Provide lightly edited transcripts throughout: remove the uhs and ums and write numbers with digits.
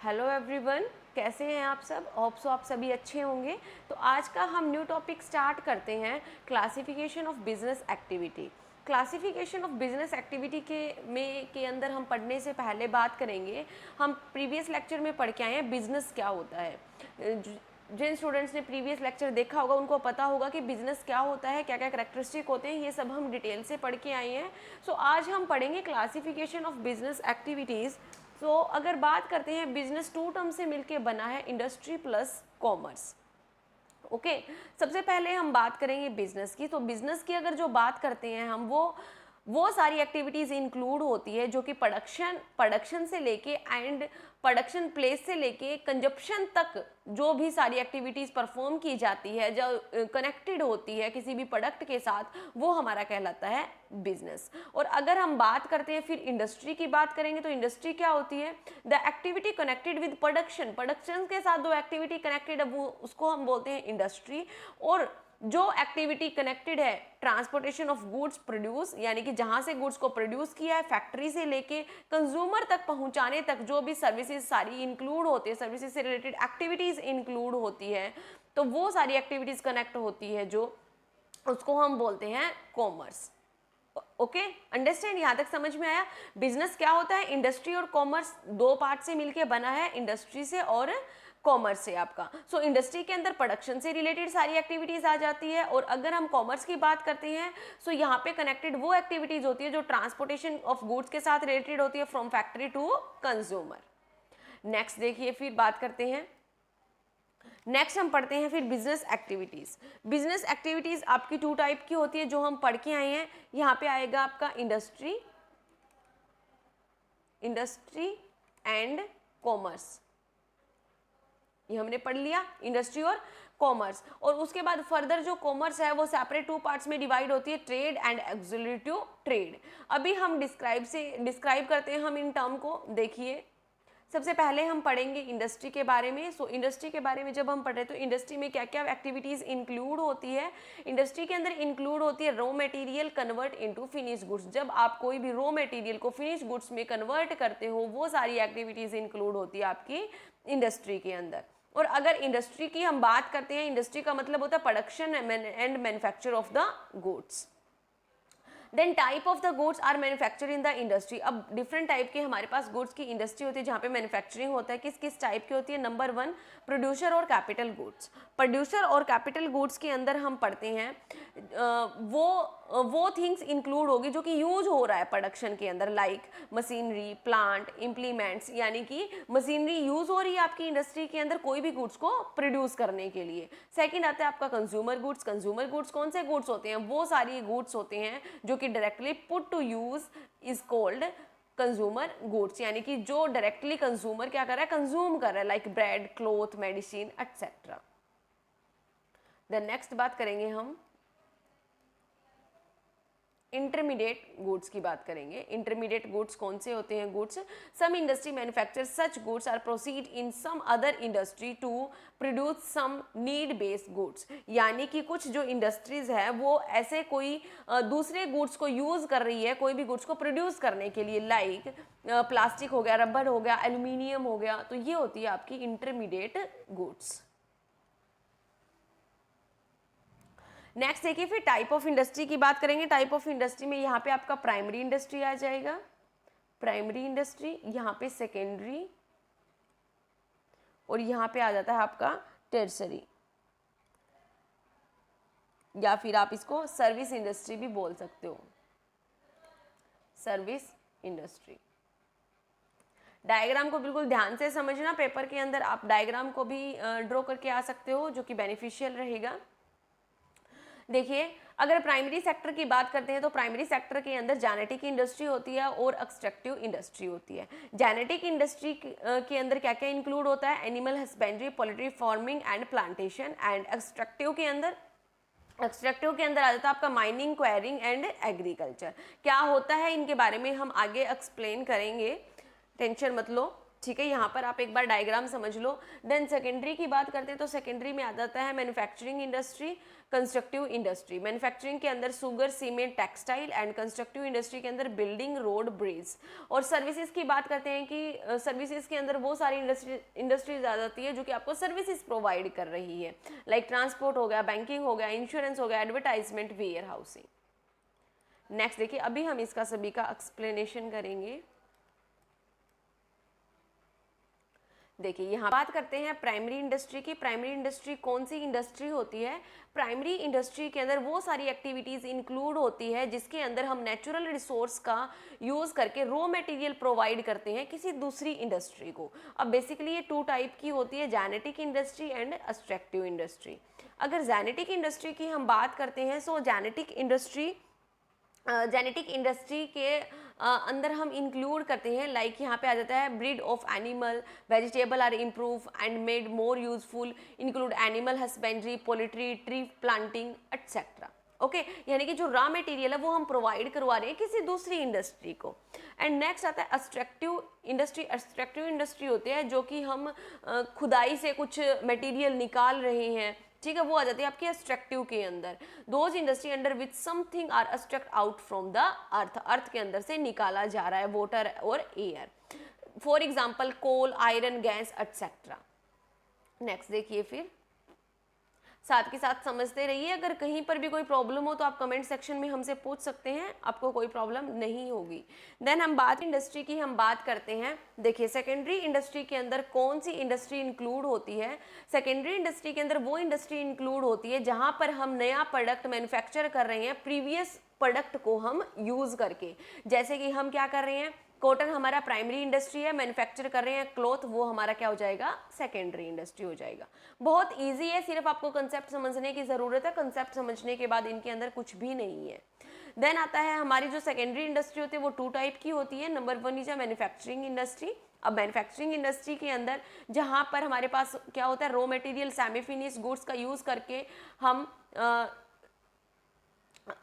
Hello everyone, कैसे हैं आप सब? होप सो आप सभी अच्छे होंगे। तो आज का हम न्यू टॉपिक स्टार्ट करते हैं, classification of business activity. Classification of business activity के अंदर हम पढ़ने से पहले बात करेंगे, हम प्रीवियस लेक्चर में पढ़ के आए हैं बिजनेस क्या होता है। जिन स्टूडेंट्स ने प्रीवियस लेक्चर देखा होगा उनको पता होगा कि बिजनेस क्या होता है, क्या क्या करेक्टरिस्टिक होते हैं, ये सब हम डिटेल से पढ़ के आए हैं। सो आज हम पढ़ेंगे क्लासिफिकेशन ऑफ बिजनेस एक्टिविटीज़। तो अगर बात करते हैं, बिजनेस टू टर्म से मिलके बना है, इंडस्ट्री प्लस कॉमर्स। ओके, सबसे पहले हम बात करेंगे बिजनेस की। तो बिजनेस की अगर जो बात करते हैं हम, वो सारी एक्टिविटीज इंक्लूड होती है जो कि प्रोडक्शन से लेके एंड प्रोडक्शन प्लेस से लेके कंजप्शन तक जो भी सारी एक्टिविटीज परफॉर्म की जाती है, जो कनेक्टेड होती है किसी भी प्रोडक्ट के साथ, वो हमारा कहलाता है बिजनेस। और अगर हम बात करते हैं फिर इंडस्ट्री की बात करेंगे, तो इंडस्ट्री क्या होती है? The activity connected with production के साथ जो एक्टिविटी कनेक्टेड है वो उसको हम बोलते हैं इंडस्ट्री। और जो एक्टिविटी कनेक्टेड है ट्रांसपोर्टेशन ऑफ गुड्स प्रोड्यूस, यानी कि जहां से गुड्स को प्रोड्यूस किया है फैक्ट्री से लेके कंज्यूमर तक पहुंचाने तक जो भी सर्विसेज सारी इंक्लूड होती है, सर्विसेज से रिलेटेड एक्टिविटीज इंक्लूड होती है, तो वो सारी एक्टिविटीज कनेक्ट होती है जो उसको हम बोलते हैं कॉमर्स। Okay, understand? यहां तक समझ में आया? बिजनेस क्या होता है? इंडस्ट्री और कॉमर्स दो पार्ट से मिलके बना है, इंडस्ट्री से और कॉमर्स से आपका। सो इंडस्ट्री के अंदर प्रोडक्शन से रिलेटेड सारी एक्टिविटीज आ जाती है, और अगर हम कॉमर्स की बात करते हैं सो यहाँ पे कनेक्टेड वो एक्टिविटीज होती है जो ट्रांसपोर्टेशन ऑफ गुड्स के साथ रिलेटेड होती है from factory to consumer. Next देखिए, फिर बात करते हैं, नेक्स्ट हम पढ़ते हैं फिर बिजनेस एक्टिविटीज। बिजनेस एक्टिविटीज आपकी टू टाइप की होती है जो हम पढ़ के आए हैं। यहाँ पे आएगा आपका इंडस्ट्री एंड कॉमर्स, ये हमने पढ़ लिया, इंडस्ट्री और कॉमर्स। और उसके बाद फर्दर जो कॉमर्स है वो सेपरेट टू पार्ट्स में डिवाइड होती है, ट्रेड एंड एक्सक्लूसिव ट्रेड। अभी हम डिस्क्राइब करते हैं हम इन टर्म को। देखिए, सबसे पहले हम पढ़ेंगे इंडस्ट्री के बारे में। सो इंडस्ट्री के बारे में जब हम पढ़ रहे हैं तो इंडस्ट्री में क्या क्या एक्टिविटीज़ इंक्लूड होती है? इंडस्ट्री के अंदर इंक्लूड होती है raw material convert into finish goods. जब आप कोई भी रॉ मटेरियल को फिनिश गुड्स में कन्वर्ट करते हो, वो सारी एक्टिविटीज़ इंक्लूड होती है आपकी इंडस्ट्री के अंदर। और अगर इंडस्ट्री की हम बात करते हैं, इंडस्ट्री का मतलब होता है production and manufacture of the goods. Then type of the goods are manufacture in the industry. अब डिफरेंट टाइप के हमारे पास गुड्स की इंडस्ट्री होती है जहाँ पे मैन्युफैक्चरिंग होता है। किस किस टाइप की होती है? नंबर वन, प्रोड्यूसर और कैपिटल गुड्स। प्रोड्यूसर और कैपिटल गुड्स के अंदर हम पढ़ते हैं वो थिंग्स इंक्लूड होगी जो कि यूज हो रहा है प्रोडक्शन के अंदर, लाइक मशीनरी, प्लांट, इम्प्लीमेंट्स, यानी कि मशीनरी यूज हो रही है आपकी इंडस्ट्री के अंदर कोई भी गुड्स को प्रोड्यूस करने के लिए। सेकंड आता है आपका कंज्यूमर गुड्स। कंज्यूमर गुड्स कौन से गुड्स होते हैं? वो सारी गुड्स होते हैं जो कि directly put to use is called consumer goods, यानी कि जो डायरेक्टली कंज्यूमर क्या कर रहा है? कंज्यूम कर रहा है, like bread, cloth, medicine etcetera. Then next बात करेंगे हम इंटरमीडिएट गुड्स की बात करेंगे। इंटरमीडिएट गुड्स कौन से होते हैं? Goods some industry manufacture such goods are proceed in some other industry to produce some need based goods, यानी कि कुछ जो इंडस्ट्रीज है वो ऐसे कोई दूसरे गुड्स को यूज कर रही है कोई भी गुड्स को प्रोड्यूस करने के लिए, लाइक प्लास्टिक हो गया, रबर हो गया, एल्यूमिनियम हो गया, तो ये होती है आपकी इंटरमीडिएट गुड्स। नेक्स्ट देखिए, फिर टाइप ऑफ इंडस्ट्री की बात करेंगे। टाइप ऑफ इंडस्ट्री में यहाँ पे आपका प्राइमरी इंडस्ट्री आ जाएगा, प्राइमरी इंडस्ट्री, यहाँ पे सेकेंडरी, और यहाँ पे आ जाता है आपका टर्सरी, या फिर आप इसको सर्विस इंडस्ट्री भी बोल सकते हो, सर्विस इंडस्ट्री। डायग्राम को बिल्कुल ध्यान से समझना, पेपर के अंदर आप डायग्राम को भी ड्रॉ करके आ सकते हो जो कि बेनिफिशियल रहेगा। देखिए, अगर प्राइमरी सेक्टर की बात करते हैं तो प्राइमरी सेक्टर के अंदर जेनेटिक इंडस्ट्री होती है और एक्सट्रैक्टिव इंडस्ट्री होती है। जेनेटिक इंडस्ट्री के अंदर क्या क्या इंक्लूड होता है? Animal husbandry, poultry farming and plantation. And extractive के अंदर आ जाता है आपका माइनिंग, क्वायरिंग एंड एग्रीकल्चर। क्या होता है इनके बारे में हम आगे एक्सप्लेन करेंगे, टेंशन मत लो। ठीक है, यहाँ पर आप एक बार डायग्राम समझ लो। देन सेकेंडरी की बात करते हैं तो सेकेंडरी में आ जाता है manufacturing industry, constructive industry. Manufacturing के अंदर sugar, cement, textile and constructive industry के अंदर बिल्डिंग, रोड, ब्रिज। और सर्विसेज की बात करते हैं कि सर्विसेज के अंदर वो सारी इंडस्ट्रीज आ जाती है जो कि आपको सर्विसेज प्रोवाइड कर रही है, लाइक ट्रांसपोर्ट हो गया, बैंकिंग हो गया, इंश्योरेंस हो गया, एडवर्टाइजमेंट, वेयर हाउसिंग। नेक्स्ट देखिए, अभी हम इसका सभी का एक्सप्लेनेशन करेंगे। देखिए यहाँ बात करते हैं प्राइमरी इंडस्ट्री की। प्राइमरी इंडस्ट्री कौन सी इंडस्ट्री होती है? प्राइमरी इंडस्ट्री के अंदर वो सारी एक्टिविटीज इंक्लूड होती है जिसके अंदर हम नेचुरल रिसोर्स का यूज करके रॉ मटेरियल प्रोवाइड करते हैं किसी दूसरी इंडस्ट्री को। अब बेसिकली ये टू टाइप की होती है, genetic industry and extractive industry. अगर जेनेटिक इंडस्ट्री की हम बात करते हैं, सो जेनेटिक इंडस्ट्री के अंदर हम इंक्लूड करते हैं, लाइक यहाँ पे आ जाता है breed of animal, vegetable are improve and made more useful, include animal husbandry, poultry, tree planting etcetera. Okay, यानी कि जो रॉ मटेरियल है वो हम प्रोवाइड करवा रहे हैं किसी दूसरी इंडस्ट्री को। एंड नेक्स्ट आता है एक्सट्रैक्टिव इंडस्ट्री। एक्सट्रैक्टिव इंडस्ट्री होती है जो कि हम खुदाई से कुछ मटेरियल निकाल रहे हैं, ठीक है, वो आ जाती है आपकी एक्सट्रैक्टिव के अंदर। Those industry under which something are extract out from the earth, earth के अंदर से निकाला जा रहा है, वाटर और air. For example coal, iron, gas etcetera. Next देखिए, फिर साथ के साथ समझते रहिए। अगर कहीं पर भी कोई प्रॉब्लम हो तो आप कमेंट सेक्शन में हमसे पूछ सकते हैं, आपको कोई प्रॉब्लम नहीं होगी। देन हम बात इंडस्ट्री की हम बात करते हैं। देखिए सेकेंडरी इंडस्ट्री के अंदर कौन सी इंडस्ट्री इंक्लूड होती है? सेकेंडरी इंडस्ट्री के अंदर वो इंडस्ट्री इंक्लूड होती है जहां पर हम नया प्रोडक्ट मैन्युफैक्चर कर रहे हैं प्रीवियस प्रोडक्ट को हम यूज करके। जैसे कि हम क्या कर रहे हैं, कॉटन हमारा प्राइमरी इंडस्ट्री है, मैन्युफैक्चर कर रहे हैं क्लॉथ, वो हमारा क्या हो जाएगा, सेकेंडरी इंडस्ट्री हो जाएगा। बहुत इजी है, सिर्फ आपको कंसेप्ट समझने की जरूरत है। कंसेप्ट समझने के बाद इनके अंदर कुछ भी नहीं है। देन आता है हमारी जो सेकेंडरी इंडस्ट्री होती है वो टू टाइप की होती है। Number one is manufacturing industry. अब मैन्युफैक्चरिंग इंडस्ट्री के अंदर जहां पर हमारे पास क्या होता है, raw material semi finish goods का यूज करके हम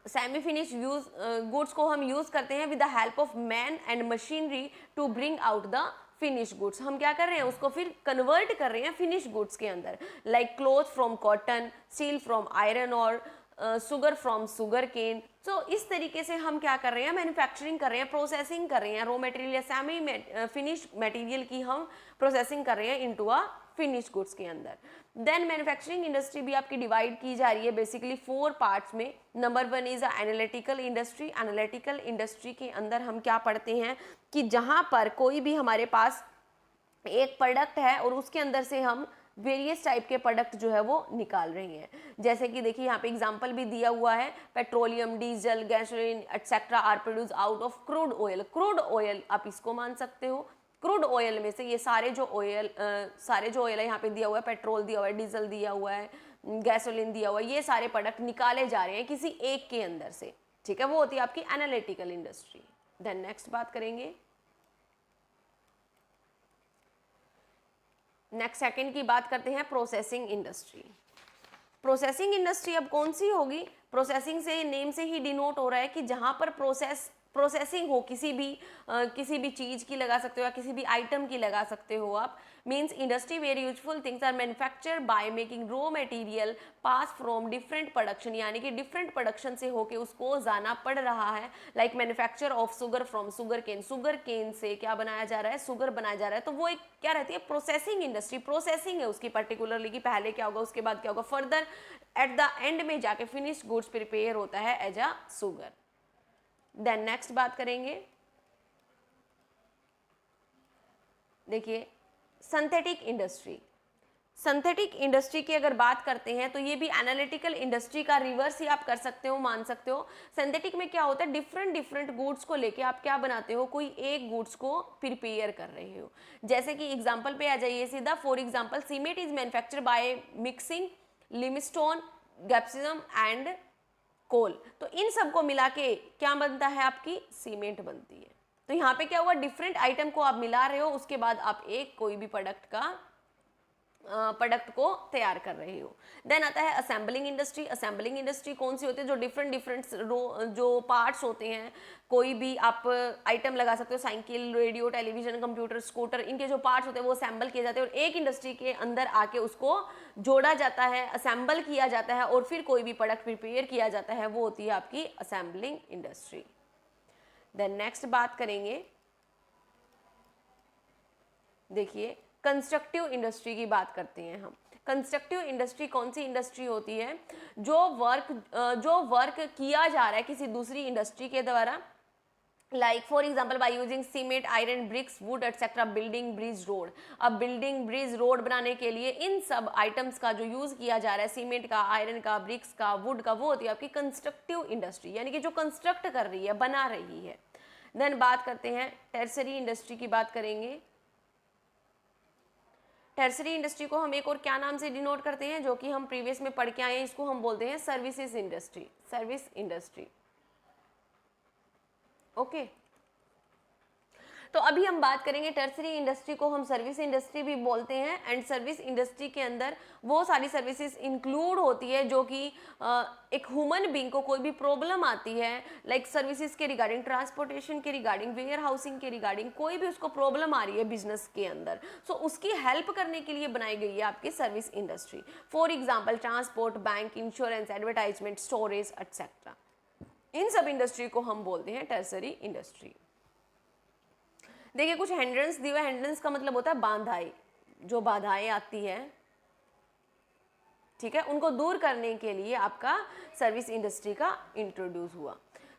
सेमी फिनिश गुड्स को हम यूज करते हैं with the help of man and machinery to bring out the finish goods. हम क्या कर रहे हैं, उसको फिर कन्वर्ट कर रहे हैं फिनिश गुड्स के अंदर, like cloth from cotton, steel from iron और सुगर फ्रॉम सुगर केन। सो इस तरीके से हम क्या कर रहे हैं, मैन्युफैक्चरिंग कर रहे हैं, प्रोसेसिंग कर रहे हैं, रॉ मटेरियल या सेमी फिनिश मटेरियल की हम प्रोसेसिंग कर रहे हैं इनटू अ फिनिश गुड्स के अंदर। देन मैन्युफैक्चरिंग इंडस्ट्री भी आपकी डिवाइड की जा रही है बेसिकली 4 पार्ट्स में। Number one is analytical industry. Analytical industry के अंदर हम क्या पढ़ते हैं कि जहां पर कोई भी हमारे पास एक प्रोडक्ट है और उसके अंदर से हम वेरियस टाइप के प्रोडक्ट जो है वो निकाल रहे हैं। जैसे कि देखिए यहाँ पे एग्जांपल भी दिया हुआ है, petroleum, diesel, gasoline etcetera are produce out of crude oil. Crude oil आप इसको मान सकते हो। क्रूड ऑयल में से ये सारे जो ऑयल है, यहाँ पे दिया हुआ है, पेट्रोल दिया हुआ है, डीजल दिया हुआ है, गैसोलीन दिया हुआ है, ये सारे प्रोडक्ट निकाले जा रहे हैं किसी एक के अंदर से, ठीक है, वो होती है आपकी एनालिटिकल इंडस्ट्री। देन नेक्स्ट बात करेंगे, नेक्स्ट सेकंड की बात करते हैं प्रोसेसिंग इंडस्ट्री। प्रोसेसिंग इंडस्ट्री अब कौन सी होगी? प्रोसेसिंग से नेम से ही डिनोट हो रहा है कि जहां पर प्रोसेसिंग हो किसी भी चीज की लगा सकते हो या किसी भी आइटम की लगा सकते हो आप। Means industry where useful things are manufactured by making raw material pass from different production, यानी कि डिफरेंट प्रोडक्शन से होके उसको जाना पड़ रहा है। Like manufacture of sugar from sugar cane, sugar cane से क्या बनाया जा रहा है, सुगर बनाया जा रहा है। तो वो एक क्या रहती है, प्रोसेसिंग इंडस्ट्री। प्रोसेसिंग है उसकी पर्टिकुलरली कि पहले क्या होगा, उसके बाद क्या होगा, फर्दर एट द एंड में जाके फिनिश गुड्स प्रिपेयर होता है as a sugar. Then next बात करेंगे, देखिए सिंथेटिक इंडस्ट्री। सिंथेटिक इंडस्ट्री की अगर बात करते हैं तो ये भी एनालिटिकल इंडस्ट्री का रिवर्स ही आप कर सकते हो, मान सकते हो। सिंथेटिक में क्या होता है, डिफरेंट गुड्स को लेके आप क्या बनाते हो, कोई एक गुड्स को प्रिपेयर कर रहे हो। जैसे कि एग्जांपल पे आ जाइए सीधा। For example cement is manufactured by mixing limestone, gypsum and coal. तो इन सबको मिला के क्या बनता है, आपकी सीमेंट बनती है। तो यहाँ पे क्या हुआ, डिफरेंट आइटम को आप मिला रहे हो, उसके बाद आप एक कोई भी प्रोडक्ट का प्रोडक्ट को तैयार कर रहे हो। देन आता है असेंबलिंग इंडस्ट्री। असेंबलिंग इंडस्ट्री कौन सी होती है? जो डिफरेंट डिफरेंट जो पार्ट्स होते हैं, कोई भी आप आइटम लगा सकते हो, cycle, radio, television, computer, scooter, इनके जो पार्ट्स होते हैं वो असेंबल किए जाते हैं और एक इंडस्ट्री के अंदर आके उसको जोड़ा जाता है, असेंबल किया जाता है और फिर कोई भी प्रोडक्ट प्रिपेयर किया जाता है, वो होती है आपकी असेंबलिंग इंडस्ट्री। देन नेक्स्ट बात करेंगे, देखिए कंस्ट्रक्टिव इंडस्ट्री की बात करते हैं हम। कंस्ट्रक्टिव इंडस्ट्री कौन सी इंडस्ट्री होती है? जो वर्क किया जा रहा है किसी दूसरी इंडस्ट्री के द्वारा, like for example by using cement, iron, bricks, wood etcetera, building, bridge, road. अब बिल्डिंग, ब्रिज, रोड बनाने के लिए इन सब आइटम्स का जो यूज किया जा रहा है, सीमेंट का, आयरन का, ब्रिक्स का, वुड का, वो होती है आपकी कंस्ट्रक्टिव इंडस्ट्री, यानी कि जो कंस्ट्रक्ट कर रही है, बना रही है। देन बात करते हैं टर्सरी इंडस्ट्री की बात करेंगे। टर्सरी इंडस्ट्री को हम एक और क्या नाम से डिनोट करते हैं, जो कि हम प्रीवियस में पढ़ के आए हैं, इसको हम बोलते हैं services industry. Service industry, okay. तो अभी हम बात करेंगे टर्सरी इंडस्ट्री को हम सर्विस इंडस्ट्री भी बोलते हैं, एंड सर्विस इंडस्ट्री के अंदर वो सारी सर्विसेज इंक्लूड होती है जो कि एक ह्यूमन बीइंग को कोई भी प्रॉब्लम आती है, लाइक सर्विसेज के रिगार्डिंग, ट्रांसपोर्टेशन के रिगार्डिंग, वेयर हाउसिंग के रिगार्डिंग, कोई भी उसको प्रॉब्लम आ रही है बिजनेस के अंदर, सो उसकी हेल्प करने के लिए बनाई गई है आपकी service industry. For example transport, bank, insurance, advertisement, storage etcetera, इन सब इंडस्ट्री को हम बोलते हैं टर्सरी इंडस्ट्री। देखिए कुछ हैंड्रेंस दिए हुए, हैंड्रेंस का मतलब होता है बाधाएं, जो बाधाएं आती है, ठीक है, उनको दूर करने के लिए आपका सर्विस इंडस्ट्री का इंट्रोड्यूस हुआ।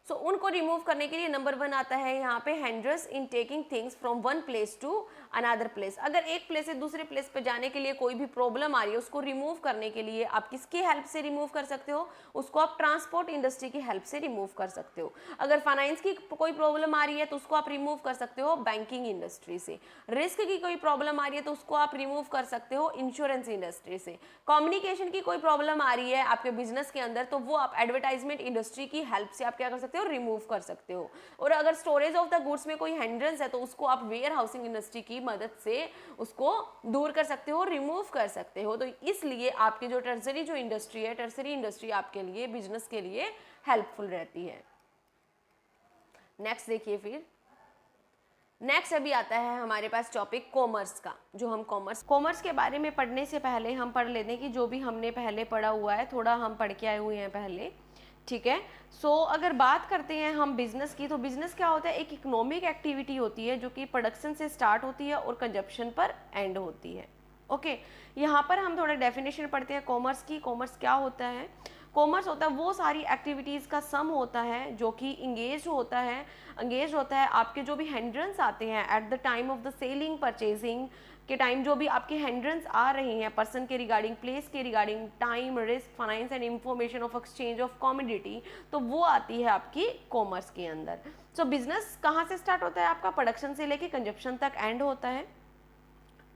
सो उनको रिमूव करने के लिए नंबर 1 आता है यहाँ पे hindrance in taking things from one place to another place. अगर एक प्लेस से दूसरे प्लेस पे जाने के लिए कोई भी प्रॉब्लम आ रही है, उसको रिमूव करने के लिए आप किसकी हेल्प से रिमूव कर सकते हो? उसको आप ट्रांसपोर्ट इंडस्ट्री की हेल्प से रिमूव कर सकते हो। अगर फाइनेंस की कोई प्रॉब्लम आ रही है तो उसको आप रिमूव कर सकते हो बैंकिंग इंडस्ट्री से। रिस्क की कोई प्रॉब्लम आ रही है तो उसको आप रिमूव कर सकते हो इंश्योरेंस इंडस्ट्री से। कम्युनिकेशन की कोई प्रॉब्लम आ रही है आपके बिजनेस के अंदर तो वो आप एडवर्टाइजमेंट इंडस्ट्री की हेल्प से आप क्या कर सकते हो? रिमूव कर सकते हो। और अगर स्टोरेज ऑफ द गुड्स में कोई हिंड्रेंस है तो उसको आप वेयर हाउसिंग इंडस्ट्री की मदद से उसको दूर कर सकते हो, रिमूव कर सकते हो। तो इसलिए आपकी जो टर्सरी जो इंडस्ट्री है, टर्सरी इंडस्ट्री आपके लिए, बिजनेस के लिए हेल्पफुल रहती है। नेक्स्ट देखिए, फिर नेक्स्ट अभी आता है हमारे पास टॉपिक कॉमर्स का। जो हम कॉमर्स के बारे में पढ़ने से पहले हम पढ़ लेते हैं कि जो भी हमने पहले पढ़ा हुआ है, थोड़ा हम पढ़ के आए हुए हैं पहले, ठीक है। सो अगर बात करते हैं हम बिजनेस की, तो बिजनेस क्या होता है? एक इकोनॉमिक एक्टिविटी होती है जो कि प्रोडक्शन से स्टार्ट होती है और कंजप्शन पर एंड होती है, ओके। यहाँ पर हम थोड़ा डेफिनेशन पढ़ते हैं कॉमर्स की। कॉमर्स क्या होता है? कॉमर्स होता है वो सारी एक्टिविटीज़ का सम होता है जो कि इंगेज होता है आपके जो भी हिंड्रेंस आते हैं eight the time of the selling, purchasing के टाइम, जो भी आपके हिंड्रेंस आ रहे हैं पर्सन के रिगार्डिंग, प्लेस के regarding, time, risk, finance and information of exchange of commodity, तो वो आती है आपकी कॉमर्स के अंदर। सो बिजनेस कहाँ से स्टार्ट होता है? आपका प्रोडक्शन से लेके कंजप्शन तक एंड होता है,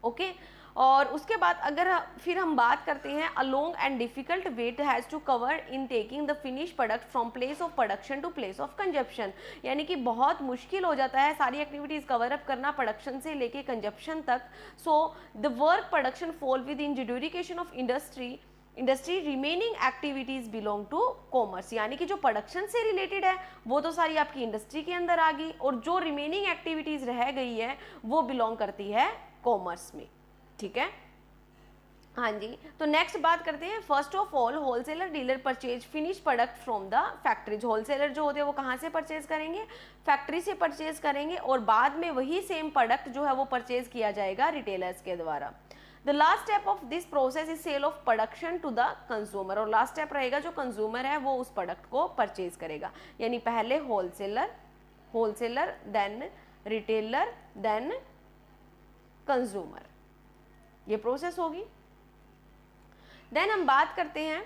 ओके। और उसके बाद अगर फिर हम बात करते हैं a long and difficult wait has to cover in taking the finish product from place of production to place of consumption, यानी कि बहुत मुश्किल हो जाता है सारी एक्टिविटीज़ कवर अप करना प्रोडक्शन से लेके कंजप्शन तक। So the work production fall with in education of industry remaining activities belong to commerce, यानी कि जो प्रोडक्शन से रिलेटेड है वो तो सारी आपकी इंडस्ट्री के अंदर आ गई, और जो रिमेनिंग एक्टिविटीज़ रह गई है वो बिलोंग करती है कॉमर्स में, ठीक है। हाँ जी, तो नेक्स्ट बात करते हैं first of all wholesaler dealer purchase finish product from the factories. Wholesaler जो होते हैं वो कहाँ से परचेज करेंगे? फैक्ट्री से परचेज करेंगे, और बाद में वही सेम प्रोडक्ट जो है वो परचेज किया जाएगा रिटेलर्स के द्वारा। The last step of this process is sale of production to the consumer, और लास्ट स्टेप रहेगा जो कंज्यूमर है वो उस प्रोडक्ट को परचेज करेगा, यानी पहले wholesaler then retailer then consumer, ये प्रोसेस होगी। देन हम बात करते हैं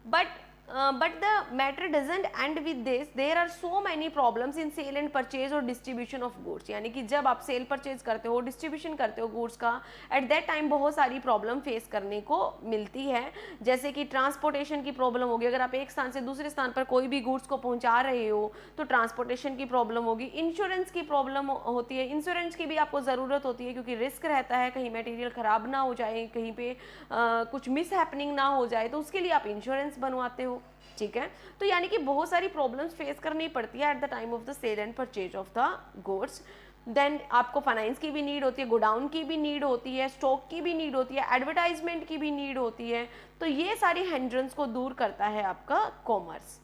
but but the matter doesn't end with this, there are so many problems in sale and purchase और डिस्ट्रीब्यूशन ऑफ गुड्स। यानी कि जब आप सेल परचेज करते हो, डिस्ट्रीब्यूशन करते हो गुड्स का, एट दैट टाइम बहुत सारी प्रॉब्लम फेस करने को मिलती है। जैसे कि ट्रांसपोर्टेशन की प्रॉब्लम होगी, अगर आप एक स्थान से दूसरे स्थान पर कोई भी गुड्स को पहुंचा रहे हो तो ट्रांसपोर्टेशन की प्रॉब्लम होगी। इंश्योरेंस की प्रॉब्लम होती है, इंश्योरेंस की भी आपको ज़रूरत होती है क्योंकि रिस्क रहता है कहीं मटेरियल ख़राब ना हो जाए, कहीं पे कुछ मिस हैपनिंग ना हो जाए, तो उसके लिए आप इंश्योरेंस बनवाते हो। ठीक है, तो यानी कि बहुत सारी प्रॉब्लम्स फेस करनी पड़ती है at the time of the sale and purchase of the goods. Then आपको फाइनेंस की भी नीड होती है, गोडाउन की भी नीड होती है, स्टॉक की भी नीड होती है, एडवर्टाइजमेंट की भी नीड होती है। तो ये सारी हिंड्रेंस को दूर करता है आपका commerce.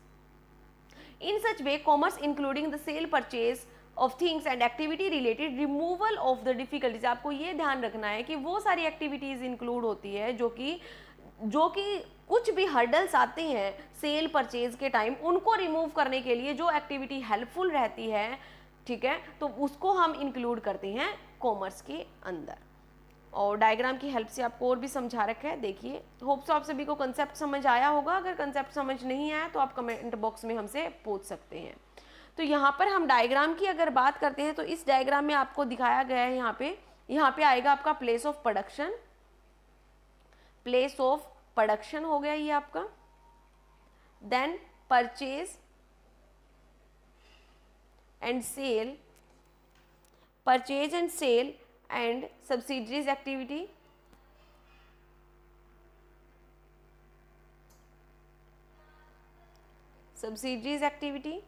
In such way commerce including the cell purchase of things and activity related removal of the difficulties. आपको ये ध्यान रखना है कि वो सारी एक्टिविटीज इंक्लूड होती है जो कि कुछ भी हर्डल्स आते हैं सेल परचेज के टाइम, उनको रिमूव करने के लिए जो एक्टिविटी हेल्पफुल रहती है, ठीक है, तो उसको हम इंक्लूड करते हैं कॉमर्स के अंदर। और डायग्राम की हेल्प से आपको और भी समझा रखा है। देखिए, होप सो आप सभी को कंसेप्ट समझ आया होगा। अगर कंसेप्ट समझ नहीं आया तो आप कमेंट बॉक्स में हमसे पूछ सकते हैं। तो यहाँ पर हम डायग्राम की अगर बात करते हैं तो इस डायग्राम में आपको दिखाया गया है, यहाँ पे आएगा आपका place of production, place of production हो गया ये आपका, then purchase and sale, purchase and sale and subsidiaries activity, subsidiaries activity,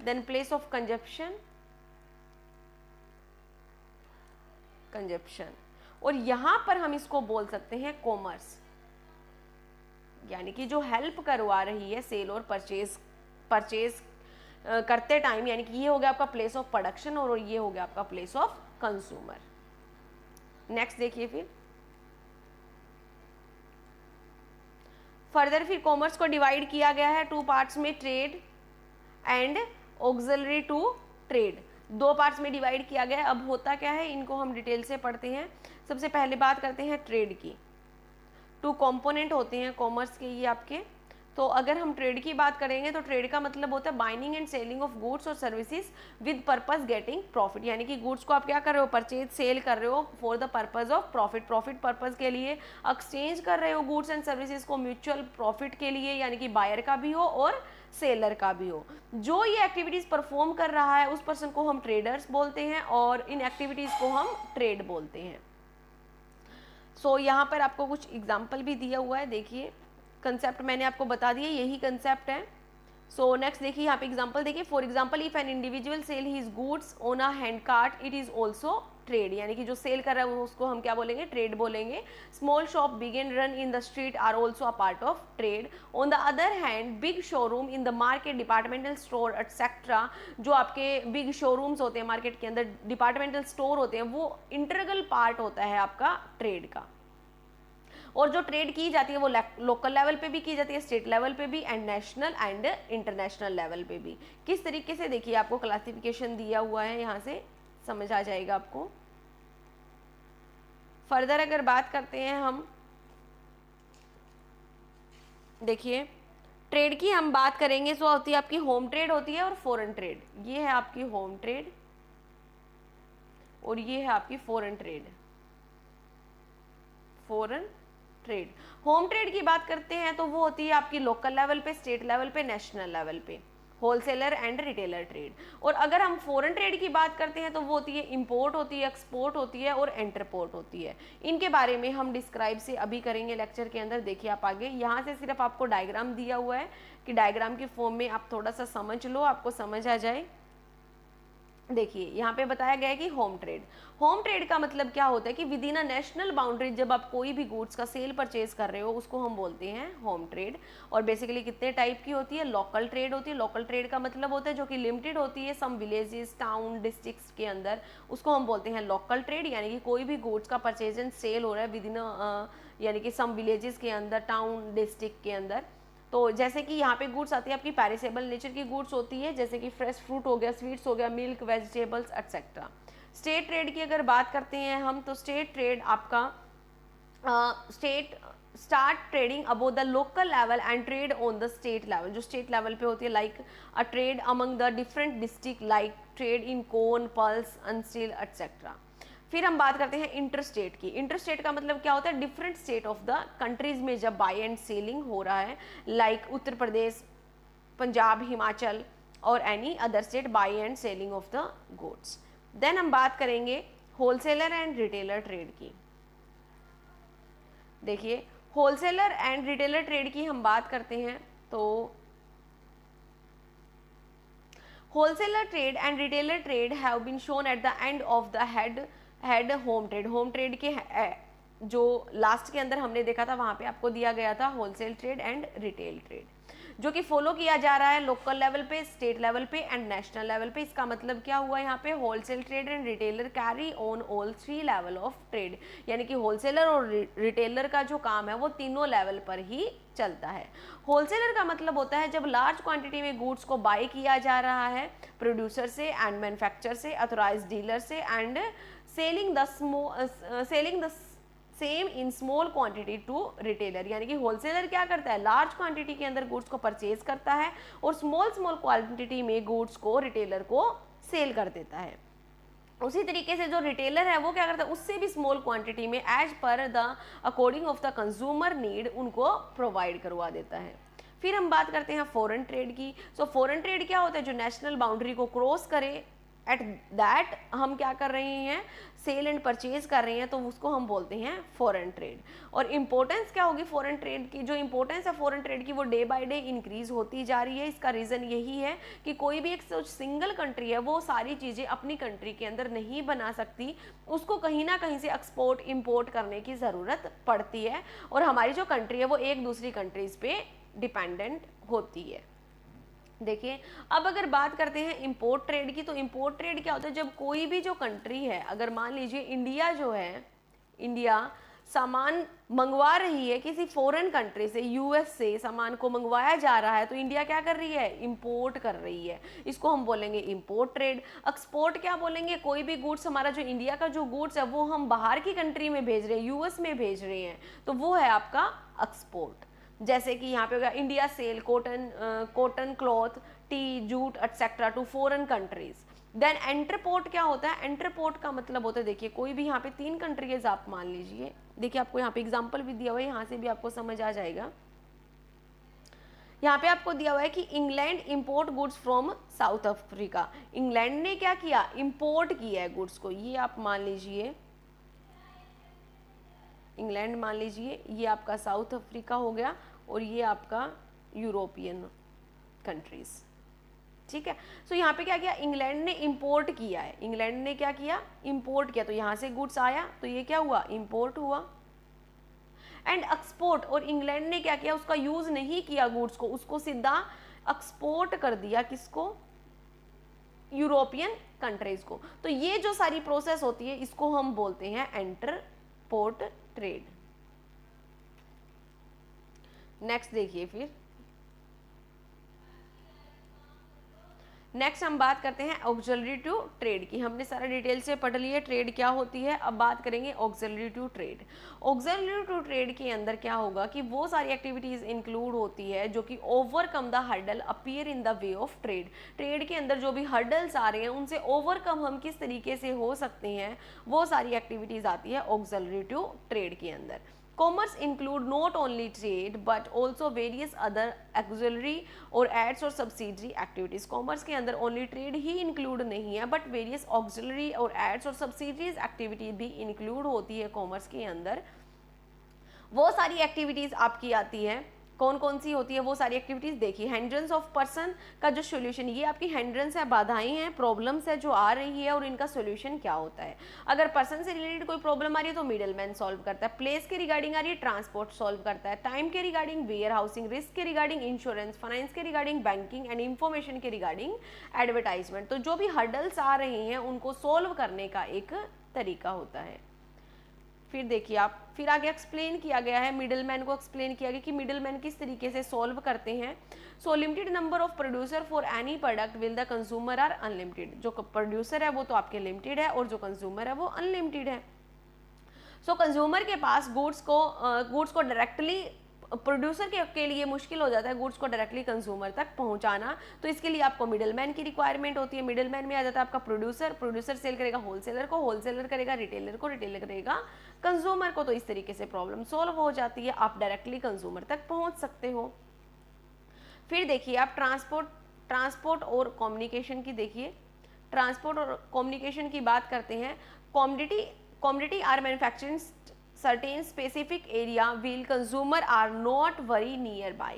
then place of consumption, और यहां पर हम इसको बोल सकते हैं कॉमर्स, यानी कि जो हेल्प करवा रही है सेल और परचेज करते टाइम, यानी कि ये हो गया आपका प्लेस ऑफ प्रोडक्शन और ये हो गया आपका प्लेस ऑफ कंज्यूमर। नेक्स्ट देखिए, फिर कॉमर्स को डिवाइड किया गया है 2 पार्ट्स में, trade and auxiliary to trade, 2 parts में डिवाइड किया गया है। अब होता क्या है, इनको हम डिटेल से पढ़ते हैं। सबसे पहले बात करते हैं ट्रेड की। 2 कंपोनेंट होते हैं कॉमर्स के ये आपके। तो अगर हम ट्रेड की बात करेंगे तो ट्रेड का मतलब होता है buying and selling of goods और services with purpose getting profit, यानी कि गुड्स को आप क्या कर रहे हो, परचेज सेल कर रहे हो for the purpose of profit, profit purpose के लिए एक्सचेंज कर रहे हो गुड्स एंड सर्विसेज को म्यूचुअल प्रॉफिट के लिए, यानी कि बायर का भी हो और सेलर का भी हो। जो ये एक्टिविटीज परफॉर्म कर रहा है उस पर्सन को हम ट्रेडर्स बोलते हैं और इन एक्टिविटीज को हम ट्रेड बोलते हैं। सो यहाँ पर आपको कुछ एग्जाम्पल भी दिया हुआ है, देखिए कंसेप्ट मैंने आपको बता दिया, यही कंसेप्ट है। सो नेक्स्ट देखिए यहाँ पे एग्जांपल देखिए, for example if an individual sell his goods on a hand cart it is also trade, यानी कि जो सेल कर रहा है उसको हम क्या बोलेंगे, ट्रेड बोलेंगे। Small shop begin run in the street are also a part of trade. On the other hand big showroom in the market, departmental store etcetera, जो आपके बिग शोरूम्स होते हैं मार्केट के अंदर, डिपार्टमेंटल स्टोर होते हैं, वो इंटीग्रल पार्ट होता है आपका ट्रेड का। और जो ट्रेड की जाती है वो लोकल लेवल पे भी की जाती है, स्टेट लेवल पे भी, and national and international level पे भी। किस तरीके से, देखिए आपको क्लासिफिकेशन दिया हुआ है, यहाँ से समझ आ जाएगा आपको। फर्दर अगर बात करते हैं हम, देखिए ट्रेड की हम बात करेंगे तो होती है आपकी होम ट्रेड होती है और फॉरेन ट्रेड। ये है आपकी होम ट्रेड और ये है आपकी foreign trade. Foreign trade, home trade की बात करते हैं तो वो होती है आपकी लोकल लेवल पे, स्टेट लेवल पे, नेशनल लेवल पे, होलसेलर एंड रिटेलर ट्रेड। और अगर हम फॉरेन ट्रेड की बात करते हैं तो वो होती है इंपोर्ट होती है, एक्सपोर्ट होती है और एंटरपोर्ट होती है। इनके बारे में हम डिस्क्राइब से अभी करेंगे लेक्चर के अंदर। देखिए आप आगे, यहाँ से सिर्फ आपको डायग्राम दिया हुआ है कि डायग्राम की फॉर्म में आप थोड़ा सा समझ लो, आपको समझ आ जाए। देखिए यहाँ पे बताया गया है कि होम ट्रेड, होम ट्रेड का मतलब क्या होता है कि with in a national boundary जब आप कोई भी गुड्स का सेल परचेज कर रहे हो उसको हम बोलते हैं होम ट्रेड। और बेसिकली कितने टाइप की होती है, लोकल ट्रेड होती है। लोकल ट्रेड का मतलब होता है जो कि लिमिटेड होती है सम विलेजेस, टाउन, डिस्ट्रिक्ट्स के अंदर, उसको हम बोलते हैं लोकल ट्रेड। यानी कि कोई भी गुड्स का परचेज एंड सेल हो रहा है विद इन यानी कि सम विलेजेस के अंदर, टाउन, डिस्ट्रिक्ट के अंदर। तो जैसे कि यहाँ पे गुड्स आती है आपकी पैरिसेबल नेचर की गुड्स होती है, जैसे कि फ्रेश फ्रूट हो गया, स्वीट्स हो गया, milk, vegetables etcetera. State trade की अगर बात करते हैं हम तो स्टेट ट्रेड आपका state start trading above the local level and trade on the state level, जो स्टेट लेवल पे होती है, like a trade among the different district, like trade in corn, pulse, and steel etcetera. फिर हम बात करते हैं इंटरस्टेट की। इंटरस्टेट का मतलब क्या होता है, different state of the countries में जब बाई एंड सेलिंग हो रहा है, लाइक उत्तर प्रदेश, पंजाब, हिमाचल और any other state, buy and selling of the goods. Then हम बात करेंगे होलसेलर एंड रिटेलर ट्रेड की। देखिए होलसेलर एंड रिटेलर ट्रेड की हम बात करते हैं तो wholesaler trade and retailer trade have been shown at the end of the head home trade. Home trade के जो लास्ट के अंदर हमने देखा था वहां पे आपको दिया गया था wholesale trade and retail trade, जो कि फॉलो किया जा रहा है लोकल लेवल पे, स्टेट लेवल पे एंड नेशनल लेवल पे। इसका मतलब क्या हुआ यहाँ पे, wholesale trade and retailer carry on all 3 level of trade, यानी कि होलसेलर और रिटेलर का जो काम है वो तीनों लेवल पर ही चलता है। होलसेलर का मतलब होता है जब लार्ज क्वांटिटी में गुड्स को बाय किया जा रहा है प्रोड्यूसर से एंड मैन्युफैक्चरर से, अथोराइज्ड डीलर से, and selling the same in small quantity to retailer, यानी कि होलसेलर क्या करता है, लार्ज क्वांटिटी के अंदर गुड्स को परचेज करता है और स्मॉल क्वांटिटी में गुड्स को रिटेलर को सेल कर देता है। उसी तरीके से जो रिटेलर है वो क्या करता है, उससे भी स्मॉल क्वांटिटी में एज पर the according of the consumer need उनको प्रोवाइड करवा देता है। फिर हम बात करते हैं फॉरेन ट्रेड की। सो फॉरेन ट्रेड क्या होता है, जो नेशनल बाउंड्री को क्रॉस करे, एट दैट हम क्या कर रहे हैं, सेल एंड परचेज कर रहे हैं, तो उसको हम बोलते हैं फॉरेन ट्रेड। और इंपॉर्टेंस क्या होगी फॉरेन ट्रेड की, जो इंपॉर्टेंस है फॉरेन ट्रेड की वो डे बाय डे इंक्रीज होती जा रही है। इसका रीज़न यही है कि कोई भी एक सिंगल कंट्री है वो सारी चीज़ें अपनी कंट्री के अंदर नहीं बना सकती, उसको कहीं ना कहीं से एक्सपोर्ट इंपोर्ट करने की ज़रूरत पड़ती है, और हमारी जो कंट्री है वो एक दूसरी कंट्रीज़ पे डिपेंडेंट होती है। देखिए अब अगर बात करते हैं इंपोर्ट ट्रेड की, तो इंपोर्ट ट्रेड क्या होता है, जब कोई भी जो कंट्री है, अगर मान लीजिए इंडिया जो है, इंडिया सामान मंगवा रही है किसी फॉरेन कंट्री से, यूएस से सामान को मंगवाया जा रहा है, तो इंडिया क्या कर रही है, इंपोर्ट कर रही है, इसको हम बोलेंगे इंपोर्ट ट्रेड। एक्सपोर्ट क्या बोलेंगे, कोई भी गुड्स, हमारा जो इंडिया का जो गुड्स है वो हम बाहर की कंट्री में भेज रहे हैं, यूएस में भेज रहे हैं, तो वो है आपका एक्सपोर्ट। जैसे कि यहाँ पे होगा India sell cotton cloth, tea, jute etcetera to foreign countries. Then entrepot क्या होता है, एंटरपोर्ट का मतलब होता है, देखिए कोई भी यहाँ पे 3 कंट्रीज आप मान लीजिए, देखिए आपको यहाँ पे एग्जांपल भी दिया हुआ है, यहाँ से भी आपको समझ आ जाएगा। यहाँ पे आपको दिया हुआ है कि England import goods from south Africa. England ने क्या किया, इंपोर्ट किया है गुड्स को, ये आप मान लीजिए इंग्लैंड मान लीजिए, ये आपका साउथ अफ्रीका हो गया और ये आपका यूरोपियन कंट्रीज, ठीक है। सो यहाँ पे क्या किया, इंग्लैंड ने इंपोर्ट किया है, इंग्लैंड ने क्या किया, इंपोर्ट किया, तो यहाँ से गुड्स आया तो ये क्या हुआ, इंपोर्ट हुआ। एंड एक्सपोर्ट, और इंग्लैंड ने क्या किया, उसका यूज नहीं किया गुड्स को, उसको सीधा एक्सपोर्ट कर दिया, किसको, यूरोपियन कंट्रीज को। तो ये जो सारी प्रोसेस होती है इसको हम बोलते हैं एंटरपोर्ट ट्रेड। नेक्स्ट देखिए, फिर नेक्स्ट हम बात करते हैं ऑक्सिलरी टू ट्रेड की। हमने सारा डिटेल से पढ़ लिया ट्रेड क्या होती है, अब बात करेंगे auxiliary to trade. Auxiliary to trade के अंदर क्या होगा कि वो सारी एक्टिविटीज इंक्लूड होती है जो कि overcome the hurdle appear in the way of trade. Trade के अंदर जो भी हर्डल्स आ रहे हैं उनसे ओवरकम हम किस तरीके से हो सकते हैं, वो सारी एक्टिविटीज आती है ऑक्सिलरी टू ट्रेड के अंदर। Commerce include not only trade but also various other auxiliary और ads और subsidiary activities। Commerce के अंदर only trade ही include नहीं है but various auxiliary और ads और subsidiaries activity भी include होती है commerce के अंदर। वो सारी activities आपकी आती है, कौन कौन सी होती है वो सारी एक्टिविटीज देखिए। हिंड्रेंस ऑफ पर्सन का जो सोल्यूशन, ये आपकी हिंड्रेंस है, बाधाएं हैं, प्रॉब्लम्स है जो आ रही है और इनका सोल्यूशन क्या होता है। अगर पर्सन से रिलेटेड कोई प्रॉब्लम आ रही है तो मिडिल मैन सॉल्व करता है, प्लेस के रिगार्डिंग आ रही है ट्रांसपोर्ट सॉल्व करता है, टाइम के रिगार्डिंग वेयर हाउसिंग, रिस्क के रिगार्डिंग इंश्योरेंस, फाइनेंस के रिगार्डिंग बैंकिंग एंड इन्फॉर्मेशन के रिगार्डिंग एडवर्टाइजमेंट। तो जो भी हर्डल्स आ रही हैं उनको सोल्व करने का एक तरीका होता है। फिर देखिए आप, फिर आगे एक्सप्लेन किया गया है, मिडिल मैन को एक्सप्लेन किया गया कि मिडिल मैन किस तरीके से सॉल्व करते हैं। So limited number of producer for any product will the consumer are unlimited. जो प्रोड्यूसर है वो तो आपके लिमिटेड है और जो कंज्यूमर है वो अनलिमिटेड है। सो कंज्यूमर के पास गुड्स को डायरेक्टली प्रोड्यूसर के लिए मुश्किल हो जाता है गुड्स को डायरेक्टली कंज्यूमर तक पहुंचाना, तो इसके लिए आपको मिडलमैन की रिक्वायरमेंट होती है। मिडलमैन में आ जाता है आपका प्रोड्यूसर सेल करेगा होलसेलर को, होलसेलर करेगा रिटेलर को, रिटेलर करेगा कंज्यूमर को। तो इस तरीके से प्रॉब्लम सॉल्व हो जाती है, आप डायरेक्टली कंज्यूमर तक पहुंच सकते हो। फिर देखिए आप ट्रांसपोर्ट और कम्युनिकेशन की देखिए, ट्रांसपोर्ट और कम्युनिकेशन की बात करते हैं। Commodity are manufacturing certain specific area while consumer are not very nearby.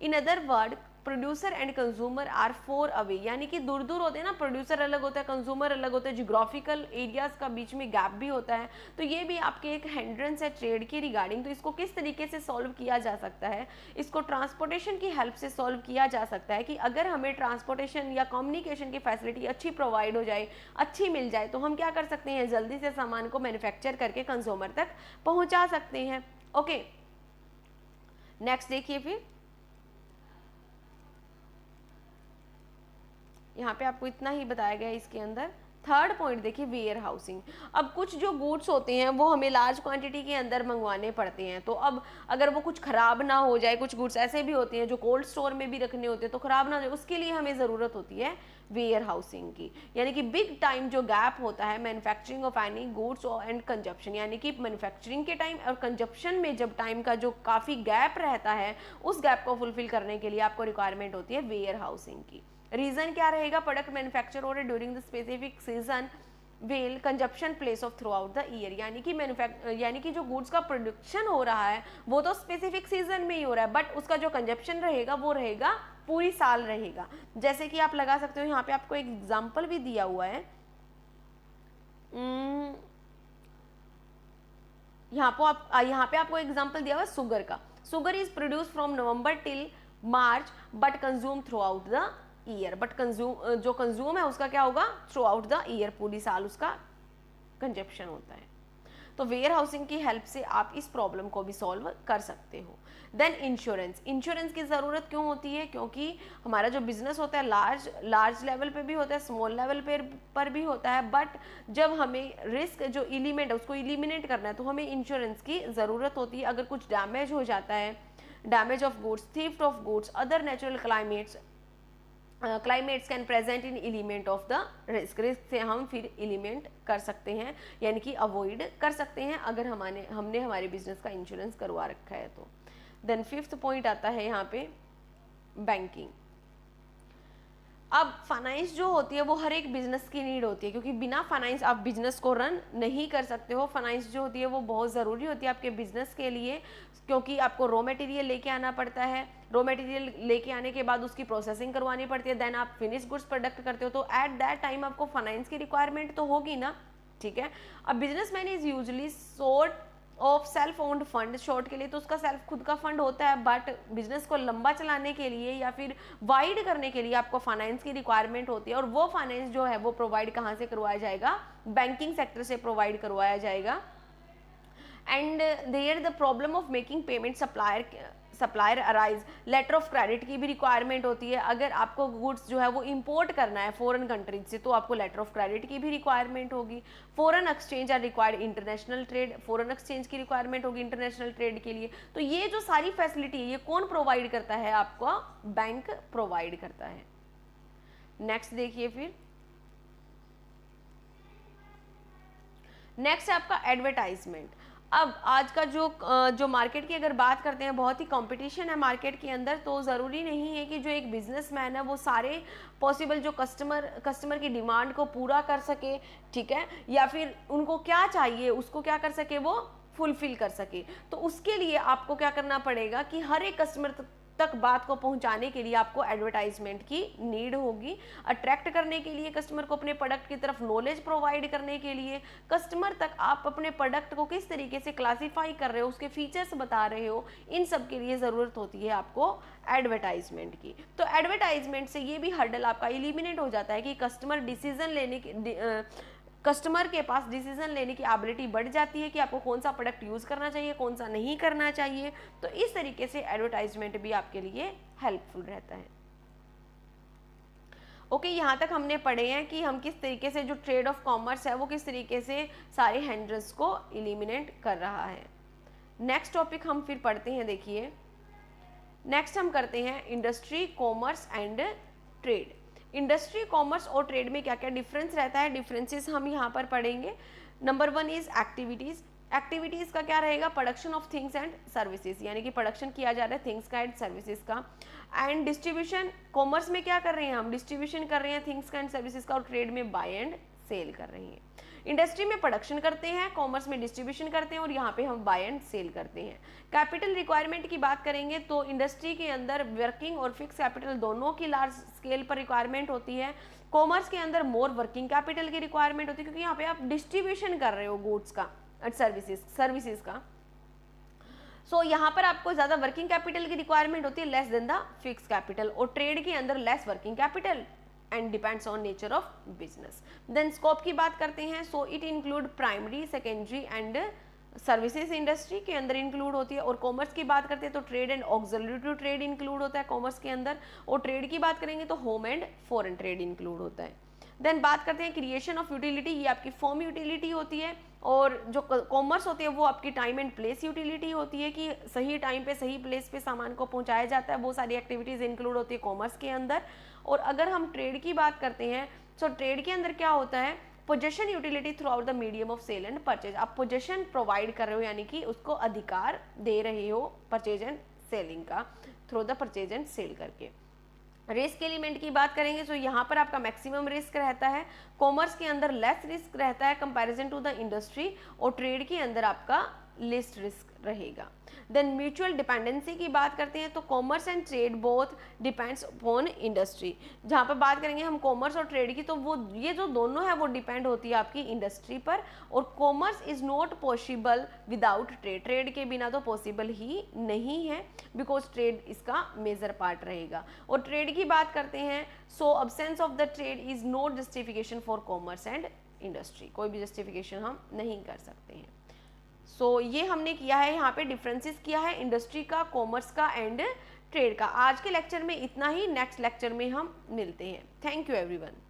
In other word, producer and consumer are far away, यानी कि दूर दूर होते हैं ना, प्रोड्यूसर अलग होता है, कंज्यूमर अलग होता है, जियोग्राफिकल एरियाज का बीच में गैप भी होता है। तो ये भी आपके एक हिंड्रेंस है ट्रेड के रिगार्डिंग। तो इसको किस तरीके से सॉल्व किया जा सकता है, इसको ट्रांसपोर्टेशन की हेल्प से सॉल्व किया जा सकता है कि अगर हमें ट्रांसपोर्टेशन या कम्युनिकेशन की फैसिलिटी अच्छी प्रोवाइड हो जाए, अच्छी मिल जाए, तो हम क्या कर सकते हैं, जल्दी से सामान को मैन्युफैक्चर करके कंज्यूमर तक पहुंचा सकते हैं। ओके, नेक्स्ट देखिए, फिर यहाँ पे आपको इतना ही बताया गया है इसके अंदर। थर्ड पॉइंट देखिए, वेयर हाउसिंग। अब कुछ जो गुड्स होते हैं वो हमें लार्ज क्वांटिटी के अंदर मंगवाने पड़ते हैं, तो अब अगर वो कुछ खराब ना हो जाए, कुछ गुड्स ऐसे भी होते हैं जो कोल्ड स्टोर में भी रखने होते हैं तो खराब ना हो जाए, उसके लिए हमें ज़रूरत होती है वेयर हाउसिंग की। यानी कि बिग टाइम जो गैप होता है manufacturing of any goods and consumption, यानी कि मैन्युफैक्चरिंग के टाइम और कंजप्शन में जब टाइम का जो काफ़ी गैप रहता है, उस गैप को फुलफिल करने के लिए आपको रिक्वायरमेंट होती है वेयर हाउसिंग की। रीजन क्या रहेगा, प्रोडक्ट मैन्युफैक्चर हो रहे during the specific season will consumption place of through out the year, यानी कि जो गुड्स का प्रोडक्शन हो रहा है वो तो स्पेसिफिक सीजन में ही हो रहा है, बट उसका जो कंजप्शन रहेगा वो रहेगा पूरी साल रहेगा। जैसे कि आप लगा सकते हो, यहाँ पे आपको एक एग्जाम्पल भी दिया हुआ है, यहाँ पे आपको एग्जाम्पल दिया हुआ है शुगर का। Sugar is produce from November till March but consume through out the year, but जो कंज्यूम है उसका क्या होगा, थ्रू आउट द ईयर, पूरी साल उसका कंजप्शन होता है। तो वेयर हाउसिंग की हेल्प से आप इस प्रॉब्लम को भी सॉल्व कर सकते हो। देन इंश्योरेंस की ज़रूरत क्यों होती है, क्योंकि हमारा जो बिजनेस होता है लार्ज लेवल पे भी होता है, स्मॉल लेवल पर भी होता है, बट जब हमें रिस्क जो एलिमेंट है उसको एलिमिनेट करना है तो हमें इंश्योरेंस की ज़रूरत होती है। अगर कुछ डैमेज हो जाता है, damage of goods, theft of goods, other natural climates can present in element of the risk से हम फिर एलिमेंट कर सकते हैं, यानी कि अवॉइड कर सकते हैं अगर हमने हमारे बिजनेस का इंश्योरेंस करवा रखा है तो। देन फिफ्थ पॉइंट आता है यहाँ पे बैंकिंग। अब फाइनेंस जो होती है वो हर एक बिजनेस की नीड होती है, क्योंकि बिना फाइनेंस आप बिजनेस को रन नहीं कर सकते हो। फाइनेंस जो होती है वो बहुत ज़रूरी होती है आपके बिजनेस के लिए, क्योंकि आपको रॉ मटेरियल लेके आना पड़ता है, रॉ मटेरियल लेके आने के बाद उसकी प्रोसेसिंग करवानी पड़ती है, देन आप फिनिश गुड्स प्रोडक्ट करते हो, तो एट दैट टाइम आपको फाइनेंस की रिक्वायरमेंट तो होगी ना, ठीक है। अब businessman is usually short of self owned fund, short के लिए तो उसका सेल्फ खुद का फंड होता है, बट बिजनेस को लंबा चलाने के लिए या फिर वाइड करने के लिए आपको फाइनेंस की रिक्वायरमेंट होती है, और वो फाइनेंस जो है वो प्रोवाइड कहाँ से करवाया जाएगा, बैंकिंग सेक्टर से प्रोवाइड करवाया जाएगा। And there the problem of making payment supplier arise, letter of credit की भी रिक्वायरमेंट होती है। अगर आपको गुड्स जो है वो इंपोर्ट करना है फॉरेन कंट्रीज से तो आपको लेटर ऑफ क्रेडिट की भी रिक्वायरमेंट होगी। Foreign exchange are required international trade, foreign exchange की रिक्वायरमेंट होगी इंटरनेशनल ट्रेड के लिए। तो ये जो सारी फैसिलिटी है ये कौन प्रोवाइड करता है, आपको बैंक प्रोवाइड करता है। नेक्स्ट देखिए, फिर नेक्स्ट है आपका एडवर्टाइजमेंट। अब आज का जो मार्केट की अगर बात करते हैं, बहुत ही कंपटीशन है मार्केट के अंदर, तो ज़रूरी नहीं है कि जो एक बिजनेसमैन है वो सारे पॉसिबल जो कस्टमर की डिमांड को पूरा कर सके, ठीक है, या फिर उनको क्या चाहिए उसको क्या कर सके, वो फुलफिल कर सके। तो उसके लिए आपको क्या करना पड़ेगा कि हर एक कस्टमर तक बात को पहुंचाने के लिए आपको एडवर्टाइजमेंट की नीड होगी। अट्रैक्ट करने के लिए कस्टमर को अपने प्रोडक्ट की तरफ नॉलेज प्रोवाइड करने के लिए, कस्टमर तक आप अपने प्रोडक्ट को किस तरीके से क्लासीफाई कर रहे हो, उसके फीचर्स बता रहे हो, इन सब के लिए ज़रूरत होती है आपको एडवर्टाइजमेंट की। तो एडवर्टाइजमेंट से ये भी हर्डल आपका एलिमिनेट हो जाता है कि कस्टमर के पास डिसीजन लेने की एबिलिटी बढ़ जाती है कि आपको कौन सा प्रोडक्ट यूज़ करना चाहिए, कौन सा नहीं करना चाहिए। तो इस तरीके से एडवर्टाइजमेंट भी आपके लिए हेल्पफुल रहता है। ओके, यहाँ तक हमने पढ़े हैं कि हम किस तरीके से जो ट्रेड ऑफ कॉमर्स है वो किस तरीके से सारे हिंड्रेंस को एलिमिनेट कर रहा है। नेक्स्ट टॉपिक हम फिर पढ़ते हैं, देखिए नेक्स्ट हम करते हैं industry, commerce and trade. Industry, commerce और ट्रेड में क्या क्या डिफरेंस रहता है, डिफरेंसेस हम यहाँ पर पढ़ेंगे। Number 1 is activities. एक्टिविटीज़ का क्या रहेगा, production of things and services, यानी कि प्रोडक्शन किया जा रहा है थिंग्स का एंड सर्विसेज का। एंड डिस्ट्रीब्यूशन, कॉमर्स में क्या कर रहे हैं हम, डिस्ट्रीब्यूशन कर रहे हैं थिंग्स का एंड सर्विसेज का, और ट्रेड में बाय एंड सेल कर रहे हैं। इंडस्ट्री में प्रोडक्शन करते हैं, कॉमर्स में डिस्ट्रीब्यूशन करते हैं, और यहाँ पे हम बाय एंड सेल करते हैं। कैपिटल रिक्वायरमेंट की बात करेंगे तो इंडस्ट्री के अंदर वर्किंग और फिक्स कैपिटल दोनों की लार्ज स्केल पर रिक्वायरमेंट होती है। कॉमर्स के अंदर मोर वर्किंग कैपिटल की रिक्वायरमेंट होती है, क्योंकि यहाँ पे आप डिस्ट्रीब्यूशन कर रहे हो गुड्स का और सर्विसेज का। सो यहाँ पर आपको ज़्यादा वर्किंग कैपिटल की रिक्वायरमेंट होती है, less than the fix capital, और ट्रेड के अंदर less working capital and depends on nature of business. Then scope की बात करते हैं, so it include primary, secondary and services industry के अंदर इंक्लूड होती है। और कॉमर्स की बात करते हैं तो trade and auxiliary to trade include होता है कॉमर्स के अंदर, और ट्रेड की बात करेंगे तो home and foreign trade include होता है। देन बात करते हैं क्रिएशन ऑफ यूटिलिटी, ये आपकी फॉर्म यूटिलिटी होती है, और जो कॉमर्स होती है वो आपकी टाइम एंड प्लेस यूटिलिटी होती है कि सही टाइम पे सही प्लेस पे सामान को पहुंचाया जाता है, वो सारी एक्टिविटीज़ इंक्लूड होती है कॉमर्स के अंदर। और अगर हम ट्रेड की बात करते हैं तो ट्रेड के अंदर क्या होता है, possession utility throughout the medium of sale and purchase. आप पोजेशन प्रोवाइड कर रहे हो, यानी कि उसको अधिकार दे रहे हो परचेज एंड सेलिंग का, through the purchase and sale करके। रिस्क एलिमेंट की बात करेंगे तो यहाँ पर आपका मैक्सिमम रिस्क रहता है, कॉमर्स के अंदर लेस रिस्क रहता है कंपैरिजन टू द इंडस्ट्री, और ट्रेड के अंदर आपका लेस रिस्क रहेगा। देन म्यूचुअल डिपेंडेंसी की बात करते हैं तो commerce and trade both depends upon industry. जहाँ पर बात करेंगे हम कॉमर्स और ट्रेड की तो वो ये जो दोनों है वो डिपेंड होती है आपकी इंडस्ट्री पर, और commerce is not possible without trade, trade के बिना तो पॉसिबल ही नहीं है, बिकॉज ट्रेड इसका मेजर पार्ट रहेगा। और ट्रेड की बात करते हैं so absence of the trade is not justification for commerce and industry, कोई भी जस्टिफिकेशन हम नहीं कर सकते हैं। सो ये हमने किया है, यहाँ पे डिफरेंसेस किया है इंडस्ट्री का, कॉमर्स का एंड ट्रेड का। आज के लेक्चर में इतना ही, नेक्स्ट लेक्चर में हम मिलते हैं। Thank you everyone.